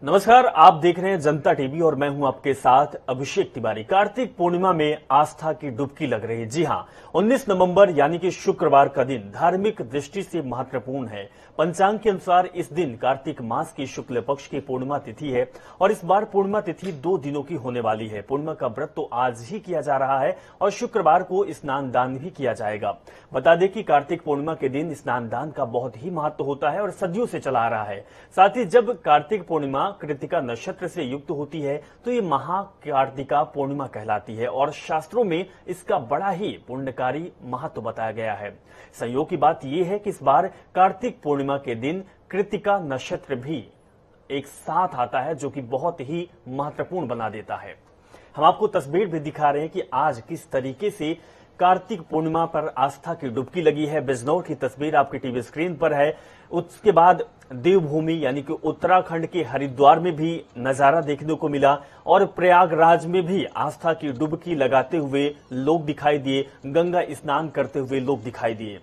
नमस्कार, आप देख रहे हैं जनता टीवी और मैं हूं आपके साथ अभिषेक तिवारी। कार्तिक पूर्णिमा में आस्था की डुबकी लग रही है। जी हां, 19 नवंबर यानी कि शुक्रवार का दिन धार्मिक दृष्टि से महत्वपूर्ण है। पंचांग के अनुसार इस दिन कार्तिक मास की शुक्ल पक्ष की पूर्णिमा तिथि है और इस बार पूर्णिमा तिथि 2 दिनों की होने वाली है। पूर्णिमा का व्रत तो आज ही किया जा रहा है और शुक्रवार को स्नान दान भी किया जाएगा। बता दें कि कार्तिक पूर्णिमा के दिन स्नान दान का बहुत ही महत्व होता है और सदियों से चला आ रहा है। साथ ही जब कार्तिक पूर्णिमा कृतिका नक्षत्र से युक्त होती है तो ये महाकार्तिका पूर्णिमा कहलाती है और शास्त्रों में इसका बड़ा ही पुण्यकारी महत्व बताया गया है। संयोग की बात यह है कि इस बार कार्तिक पूर्णिमा के दिन कृतिका नक्षत्र भी एक साथ आता है, जो कि बहुत ही महत्वपूर्ण बना देता है। हम आपको तस्वीर भी दिखा रहे हैं कि आज किस तरीके से कार्तिक पूर्णिमा पर आस्था की डुबकी लगी है। बिजनौर की तस्वीर आपकी टीवी स्क्रीन पर है। उसके बाद देवभूमि यानी कि उत्तराखंड के हरिद्वार में भी नजारा देखने को मिला और प्रयागराज में भी आस्था की डुबकी लगाते हुए लोग दिखाई दिए, गंगा स्नान करते हुए लोग दिखाई दिए।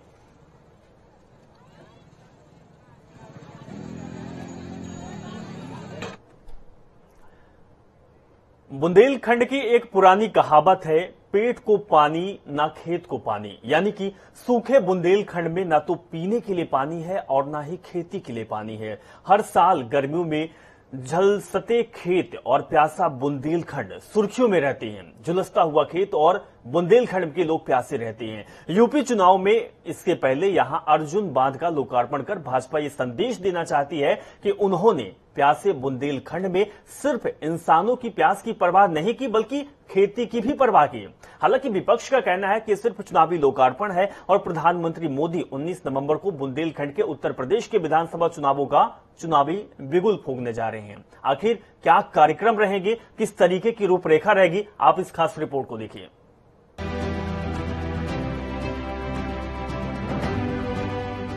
बुंदेलखंड की एक पुरानी कहावत है, पेट को पानी ना खेत को पानी, यानी कि सूखे बुंदेलखंड में ना तो पीने के लिए पानी है और ना ही खेती के लिए पानी है। हर साल गर्मियों में झलसते खेत और प्यासा बुंदेलखंड सुर्खियों में रहते हैं। झुलसता हुआ खेत और बुंदेलखंड के लोग प्यासे रहते हैं। यूपी चुनाव में इसके पहले यहां अर्जुन बांध का लोकार्पण कर भाजपा ये संदेश देना चाहती है कि उन्होंने प्यासे बुंदेलखंड में सिर्फ इंसानों की प्यास की परवाह नहीं की, बल्कि खेती की भी परवाह की। हालांकि विपक्ष का कहना है कि सिर्फ चुनावी लोकार्पण है और प्रधानमंत्री मोदी 19 नवंबर को बुंदेलखंड के उत्तर प्रदेश के विधानसभा चुनावों का चुनावी बिगुल फूंकने जा रहे हैं। आखिर क्या कार्यक्रम रहेंगे, किस तरीके की रूपरेखा रहेगी, आप इस खास रिपोर्ट को देखिए।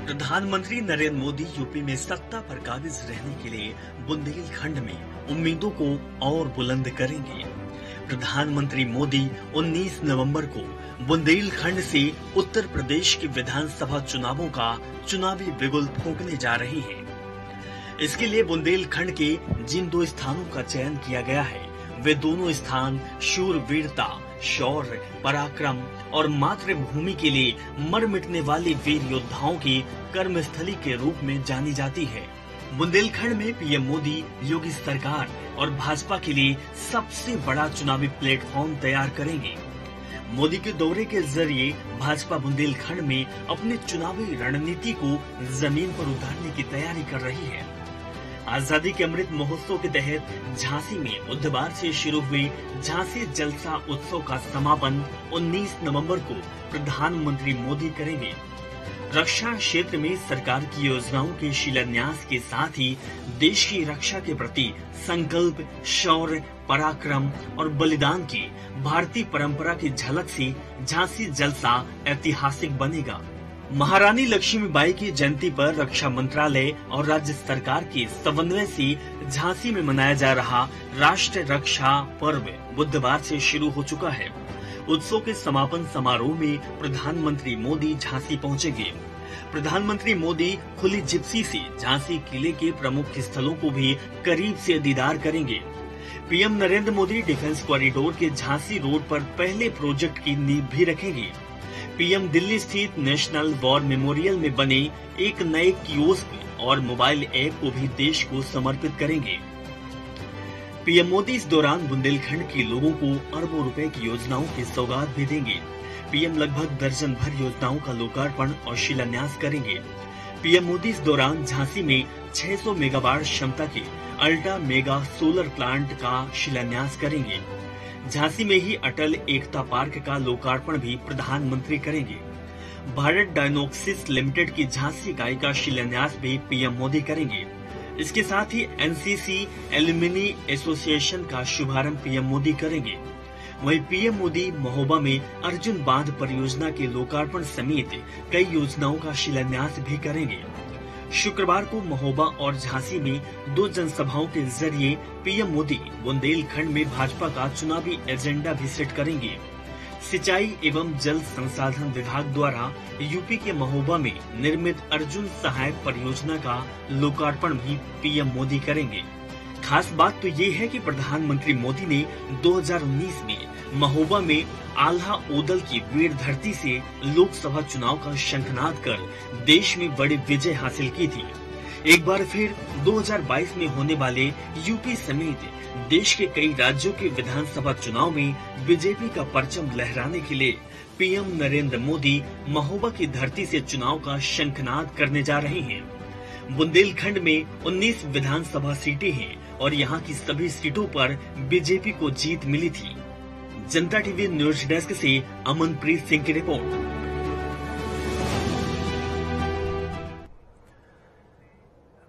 प्रधानमंत्री नरेंद्र मोदी यूपी में सत्ता पर काबिज रहने के लिए बुंदेलखंड में उम्मीदों को और बुलंद करेंगे। प्रधानमंत्री मोदी 19 नवंबर को बुंदेलखंड से उत्तर प्रदेश के विधानसभा चुनावों का चुनावी बिगुल फूंकने जा रहे हैं। इसके लिए बुंदेलखंड के जिन 2 स्थानों का चयन किया गया है, वे दोनों स्थान शूरवीरता, शौर्य, पराक्रम और मातृभूमि के लिए मर मिटने वाले वीर योद्धाओं की कर्मस्थली के रूप में जानी जाती है। बुंदेलखंड में पीएम मोदी योगी सरकार और भाजपा के लिए सबसे बड़ा चुनावी प्लेटफॉर्म तैयार करेंगे। मोदी के दौरे के जरिए भाजपा बुंदेलखंड में अपनी चुनावी रणनीति को जमीन पर उतारने की तैयारी कर रही है। आजादी के अमृत महोत्सव के तहत झांसी में बुधवार से शुरू हुए झांसी जलसा उत्सव का समापन 19 नवंबर को प्रधानमंत्री मोदी करेंगे। रक्षा क्षेत्र में सरकार की योजनाओं के शिलान्यास के साथ ही देश की रक्षा के प्रति संकल्प, शौर्य, पराक्रम और बलिदान की भारतीय परंपरा की झलक से झांसी जलसा ऐतिहासिक बनेगा। महारानी लक्ष्मीबाई की जयंती पर रक्षा मंत्रालय और राज्य सरकार के समन्वय से झांसी में मनाया जा रहा राष्ट्र रक्षा पर्व बुधवार से शुरू हो चुका है। उत्सव के समापन समारोह में प्रधानमंत्री मोदी झांसी पहुंचेंगे। प्रधानमंत्री मोदी खुली जिप्सी से झांसी किले के प्रमुख स्थलों को भी करीब से दीदार करेंगे। PM Narendra Modi defence corridor के झांसी रोड पर पहले प्रोजेक्ट की नींव भी रखेंगे। पीएम दिल्ली स्थित नेशनल वॉर मेमोरियल में बने एक नए कियोस्क और मोबाइल ऐप को भी देश को समर्पित करेंगे। पीएम मोदी इस दौरान बुंदेलखंड के लोगों को अरबों रुपए की योजनाओं की सौगात भी देंगे। पीएम लगभग दर्जन भर योजनाओं का लोकार्पण और शिलान्यास करेंगे। पीएम मोदी इस दौरान झांसी में 600 मेगावाट क्षमता के अल्ट्रा मेगा सोलर प्लांट का शिलान्यास करेंगे। झांसी में ही अटल एकता पार्क का लोकार्पण भी प्रधानमंत्री करेंगे। भारत डायग्नोस्टिक्स लिमिटेड की झांसी इकाई का शिलान्यास भी पीएम मोदी करेंगे। इसके साथ ही एनसीसी एल्यूमिनी एसोसिएशन का शुभारंभ पीएम मोदी करेंगे। वहीं पीएम मोदी महोबा में अर्जुन बांध परियोजना के लोकार्पण समेत कई योजनाओं का शिलान्यास भी करेंगे। शुक्रवार को महोबा और झांसी में 2 जनसभाओं के जरिए पीएम मोदी बुंदेलखंड में भाजपा का चुनावी एजेंडा भी सेट करेंगे। सिंचाई एवं जल संसाधन विभाग द्वारा यूपी के महोबा में निर्मित अर्जुन सहायक परियोजना का लोकार्पण भी पीएम मोदी करेंगे। खास बात तो ये है कि प्रधानमंत्री मोदी ने 2019 में महोबा में आल्हा ओदल की वीर धरती से लोकसभा चुनाव का शंखनाद कर देश में बड़ी विजय हासिल की थी। एक बार फिर 2022 में होने वाले यूपी समेत देश के कई राज्यों के विधानसभा चुनाव में बीजेपी का परचम लहराने के लिए पीएम नरेंद्र मोदी महोबा की धरती से चुनाव का शंखनाद करने जा रहे हैं। बुंदेलखंड में 19 विधानसभा सीटें हैं और यहां की सभी सीटों पर बीजेपी को जीत मिली थी। जनता टीवी न्यूज डेस्क से अमनप्रीत सिंह की रिपोर्ट।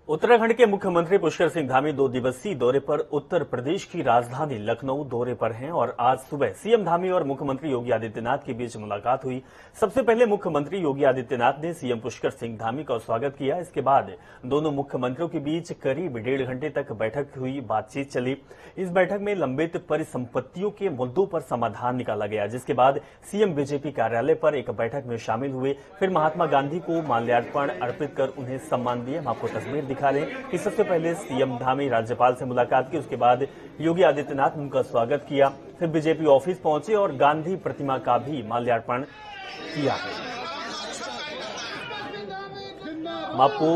उत्तराखंड के मुख्यमंत्री पुष्कर सिंह धामी 2 दिवसीय दौरे पर उत्तर प्रदेश की राजधानी लखनऊ दौरे पर हैं और आज सुबह सीएम धामी और मुख्यमंत्री योगी आदित्यनाथ के बीच मुलाकात हुई। सबसे पहले मुख्यमंत्री योगी आदित्यनाथ ने सीएम पुष्कर सिंह धामी का स्वागत किया। इसके बाद दोनों मुख्यमंत्रियों के बीच करीब 1.5 घंटे तक बैठक हुई, बातचीत चली। इस बैठक में लंबित परिसंपत्तियों के मुद्दों पर समाधान निकाला गया, जिसके बाद सीएम बीजेपी कार्यालय पर एक बैठक में शामिल हुए। फिर महात्मा गांधी को माल्यार्पण अर्पित कर उन्हें सम्मान दिया। हम आपको तस्वीर दिखा रहे हैं कि सबसे पहले सीएम धामी राज्यपाल से मुलाकात की, उसके बाद योगी आदित्यनाथ ने उनका स्वागत किया। फिर बीजेपी ऑफिस पहुंचे और गांधी प्रतिमा का भी माल्यार्पण किया। हम आपको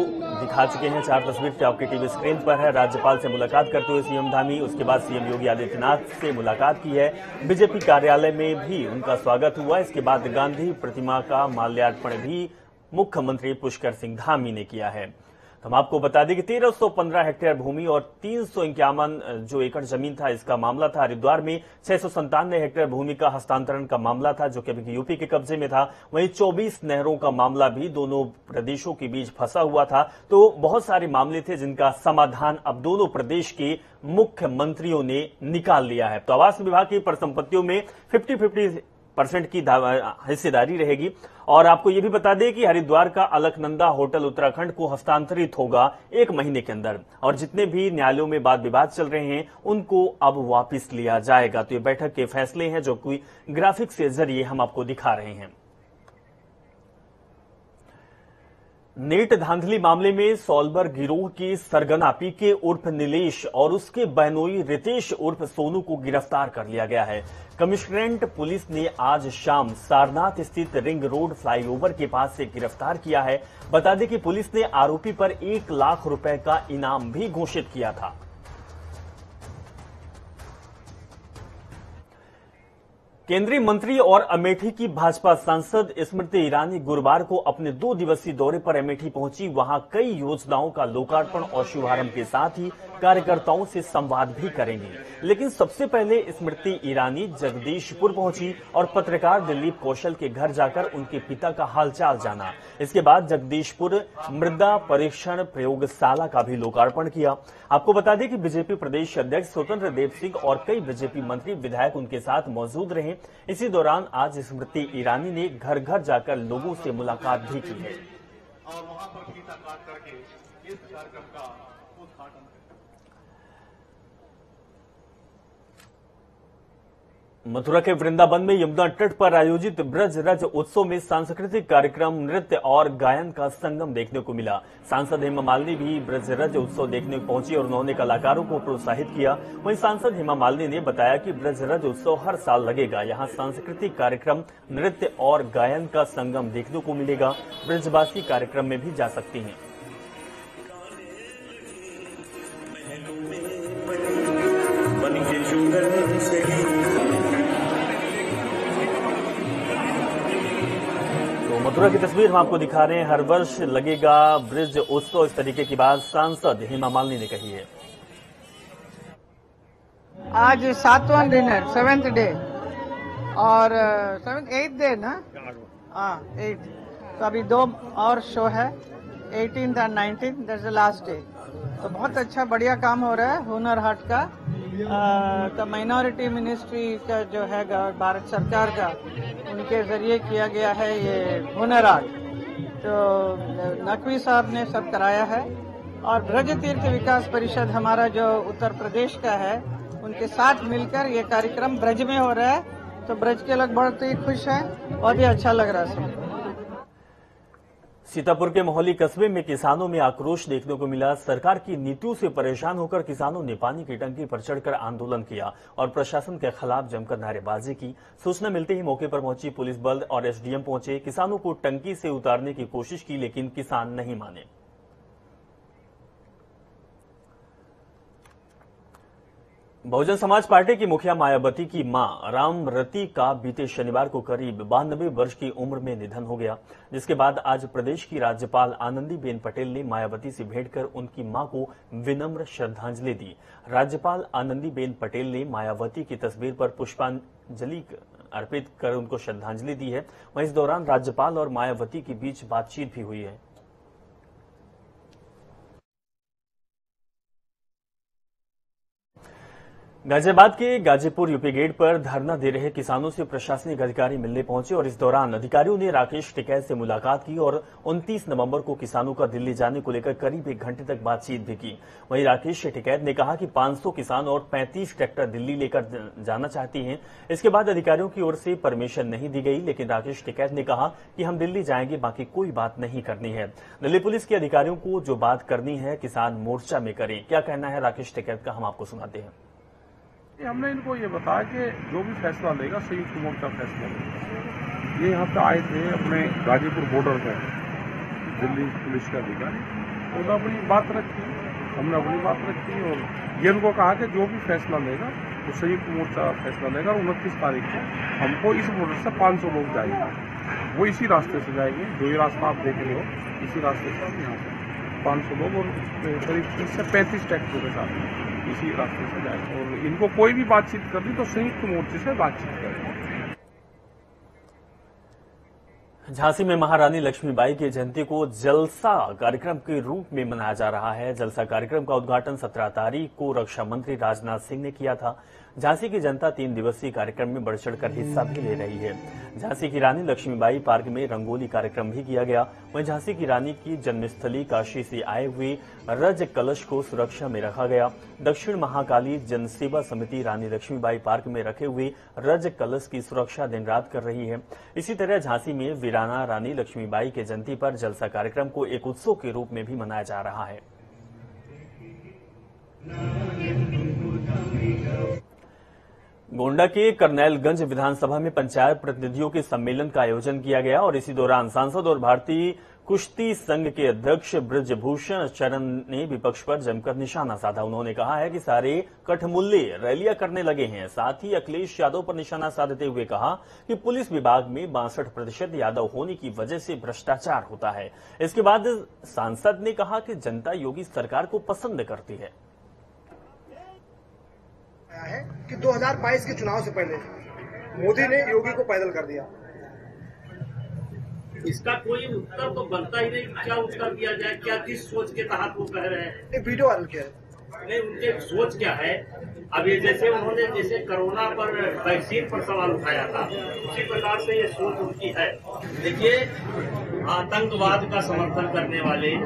दिखा चुके हैं 4 तस्वीर जो आपकी टीवी स्क्रीन पर है। राज्यपाल से मुलाकात करते हुए सीएम धामी, उसके बाद सीएम योगी आदित्यनाथ से मुलाकात की है। बीजेपी कार्यालय में भी उनका स्वागत हुआ। इसके बाद गांधी प्रतिमा का माल्यार्पण भी मुख्यमंत्री पुष्कर सिंह धामी ने किया है। हम आपको बता दें कि 1315 हेक्टेयर भूमि और 351 जो एकड़ जमीन था, इसका मामला था। हरिद्वार में 697 हेक्टेयर भूमि का हस्तांतरण का मामला था, जो कि अभी यूपी के कब्जे में था। वहीं 24 नहरों का मामला भी दोनों प्रदेशों के बीच फंसा हुआ था। तो बहुत सारे मामले थे जिनका समाधान अब दोनों प्रदेश के मुख्यमंत्रियों ने निकाल लिया है। तो आवास विभाग की परिसंपत्तियों में 50-50% की हिस्सेदारी रहेगी। और आपको यह भी बता दें कि हरिद्वार का अलकनंदा होटल उत्तराखंड को हस्तांतरित होगा 1 महीने के अंदर, और जितने भी न्यायालयों में वाद विवाद चल रहे हैं उनको अब वापस लिया जाएगा। तो ये बैठक के फैसले हैं जो कोई ग्राफिक्स के जरिए हम आपको दिखा रहे हैं। नीट धांधली मामले में सॉल्वर गिरोह की सरगना पीके उर्फ नीलेश और उसके बहनोई रितेश उर्फ सोनू को गिरफ्तार कर लिया गया है। कमिश्नरेट पुलिस ने आज शाम सारनाथ स्थित रिंग रोड फ्लाईओवर के पास से गिरफ्तार किया है। बता दें कि पुलिस ने आरोपी पर 1 लाख रुपए का इनाम भी घोषित किया था। केंद्रीय मंत्री और अमेठी की भाजपा सांसद स्मृति ईरानी गुरुवार को अपने 2 दिवसीय दौरे पर अमेठी पहुंची। वहां कई योजनाओं का लोकार्पण और शुभारंभ के साथ ही कार्यकर्ताओं से संवाद भी करेंगी। लेकिन सबसे पहले स्मृति ईरानी जगदीशपुर पहुंची और पत्रकार दिलीप कौशल के घर जाकर उनके पिता का हालचाल जाना। इसके बाद जगदीशपुर मृदा परीक्षण प्रयोगशाला का भी लोकार्पण किया। आपको बता दें कि बीजेपी प्रदेश अध्यक्ष स्वतंत्र देव सिंह और कई बीजेपी मंत्री विधायक उनके साथ मौजूद रहे। इसी दौरान आज स्मृति ईरानी ने घर घर जाकर लोगों से मुलाकात भी की है। और वहां पर गीता पाठ करके इस कार्यक्रम का उद्घाटन। मथुरा के वृंदावन में यमुना तट पर आयोजित ब्रज रज उत्सव में सांस्कृतिक कार्यक्रम, नृत्य और गायन का संगम देखने को मिला। सांसद हेमा मालिनी भी ब्रज रज उत्सव देखने पहुंची और उन्होंने कलाकारों को प्रोत्साहित किया। वहीं सांसद हेमा मालिनी ने बताया कि ब्रज रज उत्सव हर साल लगेगा। यहां सांस्कृतिक कार्यक्रम, नृत्य और गायन का संगम देखने को मिलेगा। ब्रजवासी कार्यक्रम में भी जा सकती हैं। मथुरा की तस्वीर हम आपको दिखा रहे हैं। हर वर्ष लगेगा ब्रज उत्सव, इस तरीके की बात सांसद हेमा मालिनी ने कही है। आज 7वां दिन है, 7th डे और 8th डे ना, 8th। तो अभी 2 और शो है, 18th और 19th, that's the last day. तो बहुत अच्छा बढ़िया काम हो रहा है हुनर हाट का। तो माइनॉरिटी मिनिस्ट्री का जो है भारत सरकार का, उनके जरिए किया गया है ये हुनर हाट। तो नकवी साहब ने सब कराया है और ब्रज तीर्थ विकास परिषद हमारा जो उत्तर प्रदेश का है, उनके साथ मिलकर ये कार्यक्रम ब्रज में हो रहा है। तो ब्रज के लोग बहुत ही खुश हैं, बहुत ही अच्छा लग रहा है। सीतापुर के मोहली कस्बे में किसानों में आक्रोश देखने को मिला। सरकार की नीतियों से परेशान होकर किसानों ने पानी की टंकी पर चढ़कर आंदोलन किया और प्रशासन के खिलाफ जमकर नारेबाजी की। सूचना मिलते ही मौके पर पहुंची पुलिस बल और एसडीएम पहुंचे। किसानों को टंकी से उतारने की कोशिश की, लेकिन किसान नहीं माने। बहुजन समाज पार्टी की मुखिया मायावती की मां रामरती का बीते शनिवार को करीब 92 वर्ष की उम्र में निधन हो गया, जिसके बाद आज प्रदेश की राज्यपाल आनंदीबेन पटेल ने मायावती से भेंट कर उनकी मां को विनम्र श्रद्धांजलि दी। राज्यपाल आनंदीबेन पटेल ने मायावती की तस्वीर पर पुष्पांजलि अर्पित कर उनको श्रद्धांजलि दी है। वहीं इस दौरान राज्यपाल और मायावती के बीच बातचीत भी हुई है। गाजियाबाद के गाजीपुर यूपी गेट पर धरना दे रहे किसानों से प्रशासनिक अधिकारी मिलने पहुंचे और इस दौरान अधिकारियों ने राकेश टिकैत से मुलाकात की और 29 नवंबर को किसानों का दिल्ली जाने को लेकर करीब 1 घंटे तक बातचीत भी की। वहीं राकेश टिकैत ने कहा कि 500 किसान और 35 ट्रैक्टर दिल्ली लेकर जाना चाहती हैं। इसके बाद अधिकारियों की ओर से परमिशन नहीं दी गई, लेकिन राकेश टिकैत ने कहा कि हम दिल्ली जाएंगे, बाकी कोई बात नहीं करनी है। दिल्ली पुलिस के अधिकारियों को जो बात करनी है किसान मोर्चा में करें। क्या कहना है राकेश टिकैत का, हम आपको सुनाते हैं। हमने इनको ये बताया कि जो भी फैसला लेगा संयुक्त मोर्चा फैसला लेगा। ये यहाँ पे आए थे अपने गाजीपुर बॉर्डर पे, दिल्ली पुलिस के अधिकारी, उन्होंने अपनी बात रखी, हमने अपनी बात रखी और ये उनको कहा कि जो भी फैसला लेगा वो तो संयुक्त मोर्चा फैसला लेगा। 29 तारीख को हमको इस बॉर्डर से 500 लोग जाएंगे, वो इसी रास्ते से जाएंगे, जो ये रास्ता आप देख रहे हो इसी रास्ते से यहाँ से 500 लोग और करीब 30 से 35 ट्रैक्टरों के साथ इसी रास्ते से जाएंगे। और इनको कोई भी बातचीत करनी तो संयुक्त मोर्चे से बातचीत करेंगे। झांसी में महारानी लक्ष्मीबाई की जयंती को जलसा कार्यक्रम के रूप में मनाया जा रहा है। जलसा कार्यक्रम का उद्घाटन 17 तारीख को रक्षा मंत्री राजनाथ सिंह ने किया था। झांसी की जनता 3 दिवसीय कार्यक्रम में बढ़ चढ़कर हिस्सा भी ले रही है। झांसी की रानी लक्ष्मीबाई पार्क में रंगोली कार्यक्रम भी किया गया। वहीं झांसी की रानी की जन्मस्थली काशी से आए हुए रज कलश को सुरक्षा में रखा गया। दक्षिण महाकाली जनसेवा समिति रानी लक्ष्मीबाई पार्क में रखे हुए रज कलश की सुरक्षा दिन रात कर रही है। इसी तरह झांसी में वीराना रानी लक्ष्मीबाई के जयंती पर जलसा कार्यक्रम को एक उत्सव के रूप में भी मनाया जा रहा है। गोंडा के करनैलगंज विधानसभा में पंचायत प्रतिनिधियों के सम्मेलन का आयोजन किया गया और इसी दौरान सांसद और भारतीय कुश्ती संघ के अध्यक्ष ब्रजभूषण चरण ने विपक्ष पर जमकर निशाना साधा। उन्होंने कहा है कि सारे कठमुल्ले रैलियां करने लगे हैं। साथ ही अखिलेश यादव पर निशाना साधते हुए कहा कि पुलिस विभाग में 62% यादव होने की वजह से भ्रष्टाचार होता है। इसके बाद सांसद ने कहा कि जनता योगी सरकार को पसंद करती है कि 2022 के चुनाव से पहले मोदी ने योगी को पैदल कर दिया। इसका कोई उत्तर तो बनता ही नहीं। क्या उत्तर दिया जाए? क्या किस सोच के तहत वो कह रहे हैं? एक वीडियो वायरल किया है। नहीं, उनके सोच क्या है? अब ये जैसे उन्होंने जैसे कोरोना पर वैक्सीन पर सवाल उठाया था, उसी प्रकार से ये सोच उनकी है। देखिए, आतंकवाद का समर्थन करने वाले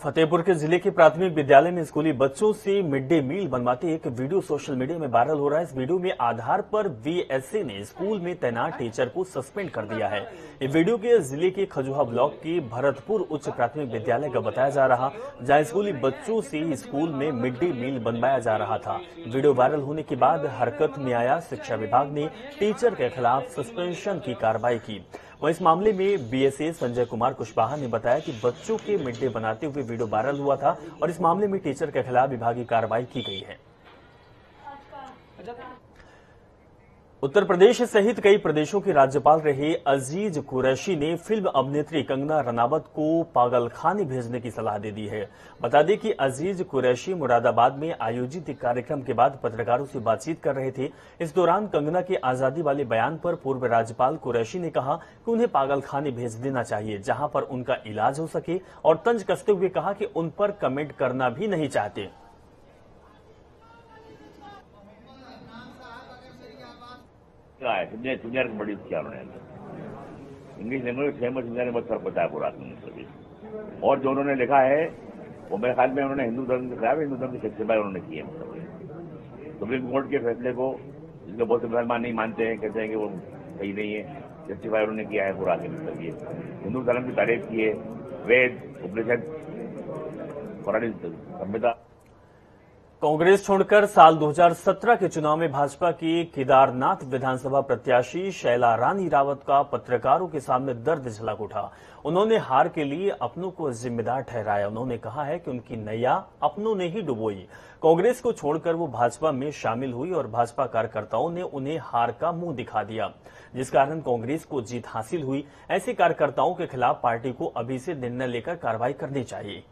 फतेहपुर के जिले के प्राथमिक विद्यालय में स्कूली बच्चों से मिड डे मील बनवाते एक वीडियो सोशल मीडिया में वायरल हो रहा है। इस वीडियो में आधार पर वीएसए ने स्कूल में तैनात टीचर को सस्पेंड कर दिया है। ये वीडियो के जिले के खजुहा ब्लॉक के भरतपुर उच्च प्राथमिक विद्यालय का बताया जा रहा, जहां स्कूली बच्चों से स्कूल में मिड डे मील बनवाया जा रहा था। वीडियो वायरल होने के बाद हरकत में आया शिक्षा विभाग ने टीचर के खिलाफ सस्पेंशन की कार्रवाई की। वहीं इस मामले में बीएसए संजय कुमार कुशवाहा ने बताया कि बच्चों के मिड डे बनाते हुए वीडियो वायरल हुआ था और इस मामले में टीचर के खिलाफ विभागीय कार्रवाई की गई है। उत्तर प्रदेश सहित कई प्रदेशों के राज्यपाल रहे अजीज कुरैशी ने फिल्म अभिनेत्री कंगना रनावत को पागलखाने भेजने की सलाह दे दी है। बता दें कि अजीज कुरैशी मुरादाबाद में आयोजित एक कार्यक्रम के बाद पत्रकारों से बातचीत कर रहे थे। इस दौरान कंगना के आजादी वाले बयान पर पूर्व राज्यपाल कुरैशी ने कहा कि उन्हें पागलखाने भेज देना चाहिए, जहां पर उनका इलाज हो सके, और तंज कसते हुए कहा कि उन पर कमेंट करना भी नहीं चाहते। सीनियर बड़ी किया उन्होंने इंग्लिश लैंग्वेज फेमस इंजीनियर बहुत फर्क पता है पूरा सभी। और जो उन्होंने लिखा है वो मेरे ख्याल में उन्होंने हिंदू धर्म के खिलाफ हिंदू धर्म की शिक्षा उन्होंने की है। सुप्रीम कोर्ट के फैसले को जिसको बहुत से मुसलमान नहीं मानते हैं, कहते हैं कि वो सही नहीं है, जस्टिफाई उन्होंने किया है पूरा के मतलब ये हिंदू धर्म की तारीफ की है, वेद उपनिषद पौराणिक संहिता। कांग्रेस छोड़कर साल 2017 के चुनाव में भाजपा की केदारनाथ विधानसभा प्रत्याशी शैला रानी रावत का पत्रकारों के सामने दर्द झलक उठा। उन्होंने हार के लिए अपनों को जिम्मेदार ठहराया। उन्होंने कहा है कि उनकी नैया अपनों ने ही डुबोई। कांग्रेस को छोड़कर वो भाजपा में शामिल हुई और भाजपा कार्यकर्ताओं ने उन्हें हार का मुंह दिखा दिया, जिस कारण कांग्रेस को जीत हासिल हुई। ऐसे कार्यकर्ताओं के खिलाफ पार्टी को अभी से निर्णय लेकर कार्रवाई करनी चाहिए।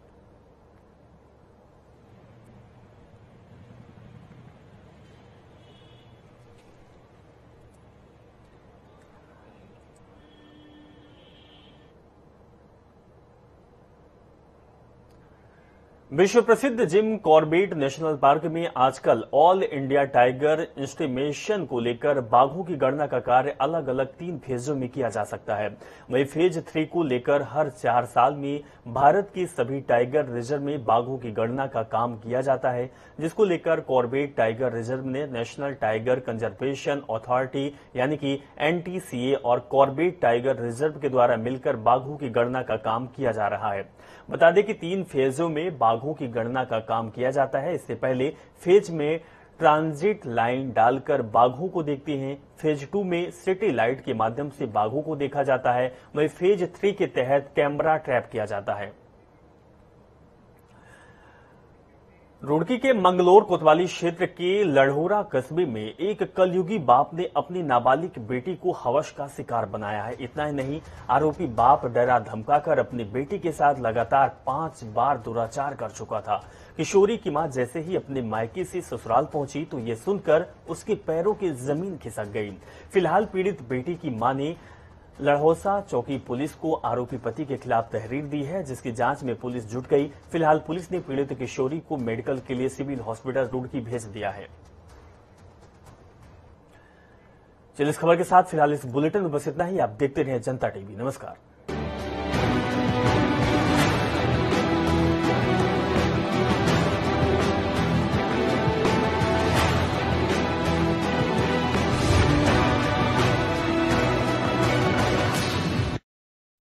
विश्व प्रसिद्ध जिम कॉर्बेट नेशनल पार्क में आजकल ऑल इंडिया टाइगर एस्टिमेशन को लेकर बाघों की गणना का कार्य अलग अलग 3 फेजों में किया जा सकता है। वहीं फेज 3 को लेकर हर 4 साल में भारत के सभी टाइगर रिजर्व में बाघों की गणना का काम किया जाता है, जिसको लेकर कॉर्बेट टाइगर रिजर्व ने नेशनल टाइगर कंजर्वेशन अथॉरिटी यानी कि NTCA और कॉर्बेट टाइगर रिजर्व के द्वारा मिलकर बाघों की गणना का काम किया जा रहा है। बता दें कि 3 फेजों में बाघों की गणना का काम किया जाता है। इससे पहले फेज में ट्रांजिट लाइन डालकर बाघों को देखते हैं। फेज 2 में सिटी लाइट के माध्यम से बाघों को देखा जाता है। वहीं फेज 3 के तहत कैमरा ट्रैप किया जाता है। रुड़की के मंगलोर कोतवाली क्षेत्र के लड़होरा कस्बे में एक कलयुगी बाप ने अपनी नाबालिग बेटी को हवस का शिकार बनाया है। इतना ही नहीं, आरोपी बाप डरा धमकाकर अपनी बेटी के साथ लगातार 5 बार दुराचार कर चुका था। किशोरी की मां जैसे ही अपने मायके से ससुराल पहुंची तो ये सुनकर उसके पैरों की जमीन खिसक गई। फिलहाल पीड़ित बेटी की मां ने लड़होसा चौकी पुलिस को आरोपी पति के खिलाफ तहरीर दी है, जिसकी जांच में पुलिस जुट गई। फिलहाल पुलिस ने पीड़ित किशोरी को मेडिकल के लिए सिविल हॉस्पिटल रुड़की भेज दिया है। चलिए इस खबर के साथ फिलहाल इस बुलेटिन में बस इतना ही। आप देखते रहिए जनता टीवी। नमस्कार।